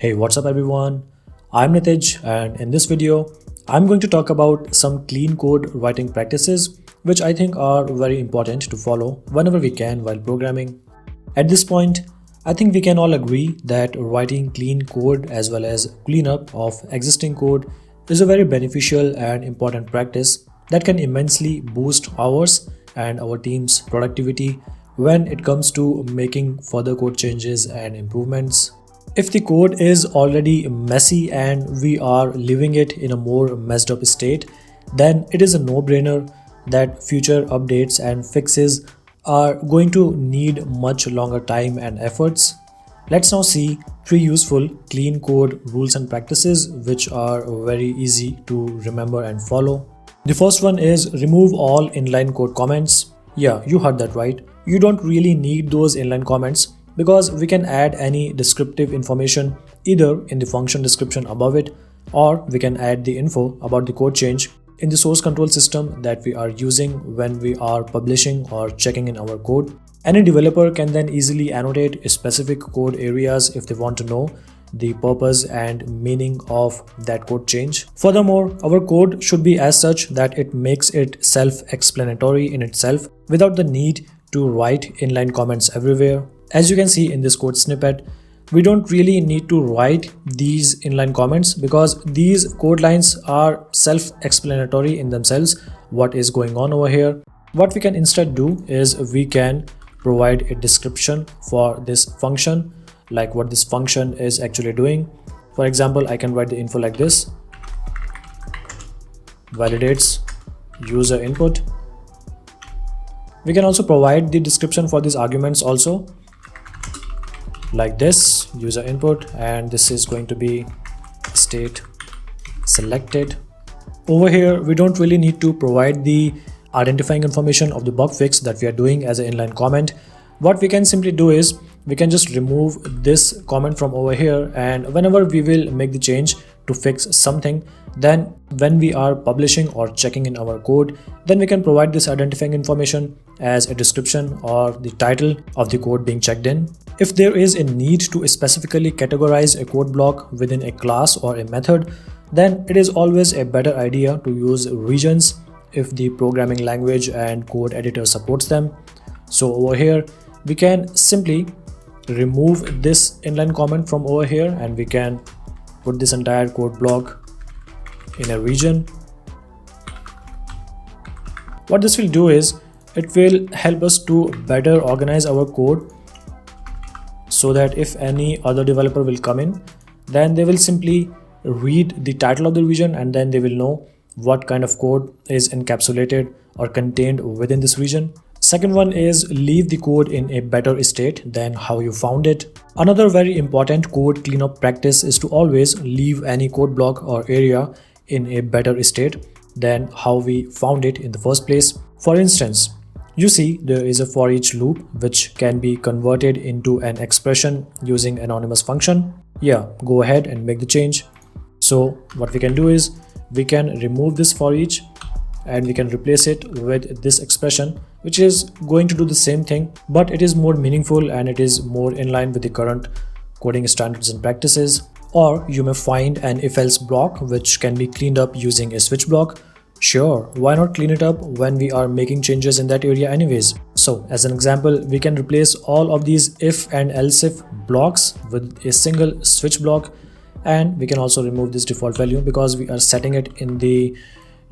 Hey, what's up everyone? I'm Nitij, and in this video, I'm going to talk about some clean code writing practices which I think are very important to follow whenever we can while programming. At this point, I think we can all agree that writing clean code as well as cleanup of existing code is a very beneficial and important practice that can immensely boost ours and our team's productivity when it comes to making further code changes and improvements. If the code is already messy and we are leaving it in a more messed up state, then it is a no-brainer that future updates and fixes are going to need much longer time and efforts. Let's now see three useful clean code rules and practices which are very easy to remember and follow. The first one is remove all inline code comments. Yeah, you heard that right. You don't really need those inline comments because we can add any descriptive information either in the function description above it, or we can add the info about the code change in the source control system that we are using when we are publishing or checking in our code. Any developer can then easily annotate specific code areas if they want to know the purpose and meaning of that code change. Furthermore, our code should be as such that it makes it self-explanatory in itself without the need to write inline comments everywhere. As you can see in this code snippet, we don't really need to write these inline comments because these code lines are self-explanatory in themselves what is going on over here. What we can instead do is we can provide a description for this function, like what this function is actually doing. For example, I can write the info like this: validates user input. We can also provide the description for these arguments also, like this: user input, and this is going to be state selected. Over here we don't really need to provide the identifying information of the bug fix that we are doing as an inline comment. What we can simply do is we can just remove this comment from over here, and whenever we will make the change to fix something, then when we are publishing or checking in our code, then we can provide this identifying information as a description or the title of the code being checked in. If there is a need to specifically categorize a code block within a class or a method, then it is always a better idea to use regions if the programming language and code editor supports them. So over here we can simply remove this inline comment from over here, and we can put this entire code block in a region. What this will do is it will help us to better organize our code so that if any other developer will come in, then they will simply read the title of the region and then they will know what kind of code is encapsulated or contained within this region. Second one is leave the code in a better state than how you found it. Another very important code cleanup practice is to always leave any code block or area in a better state than how we found it in the first place. For instance, you see there is a for each loop which can be converted into an expression using anonymous function. Yeah, go ahead and make the change. So what we can do is we can remove this for each and we can replace it with this expression, which is going to do the same thing, but it is more meaningful and it is more in line with the current coding standards and practices. Or you may find an if-else block which can be cleaned up using a switch block. Sure, why not clean it up when we are making changes in that area anyways? So as an example, we can replace all of these if and else if blocks with a single switch block, and we can also remove this default value because we are setting it in the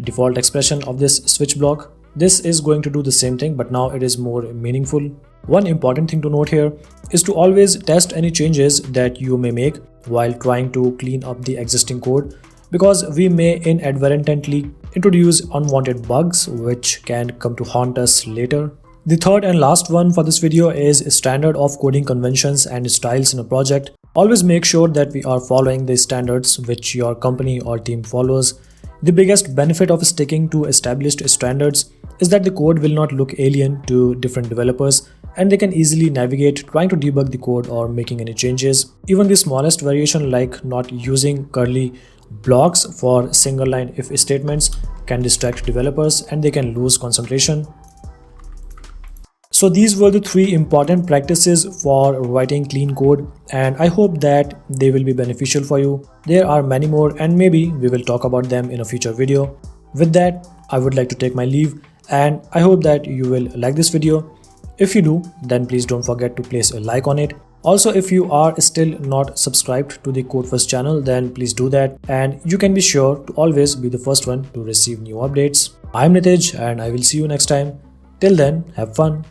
default expression of this switch block. This is going to do the same thing, but now it is more meaningful. One important thing to note here is to always test any changes that you may make while trying to clean up the existing code, because we may inadvertently introduce unwanted bugs which can come to haunt us later. The third and last one for this video is standard of coding conventions and styles in a project. Always make sure that we are following the standards which your company or team follows. The biggest benefit of sticking to established standards is that the code will not look alien to different developers and they can easily navigate trying to debug the code or making any changes. Even the smallest variation, like not using curly blocks for single line if statements, can distract developers and they can lose concentration. So these were the three important practices for writing clean code, and I hope that they will be beneficial for you. There are many more, and maybe we will talk about them in a future video. With that, I would like to take my leave, and I hope that you will like this video. If you do, then please don't forget to place a like on it. Also, if you are still not subscribed to the Code First channel, then please do that, and you can be sure to always be the first one to receive new updates. I'm Nitij, and I will see you next time. Till then, have fun.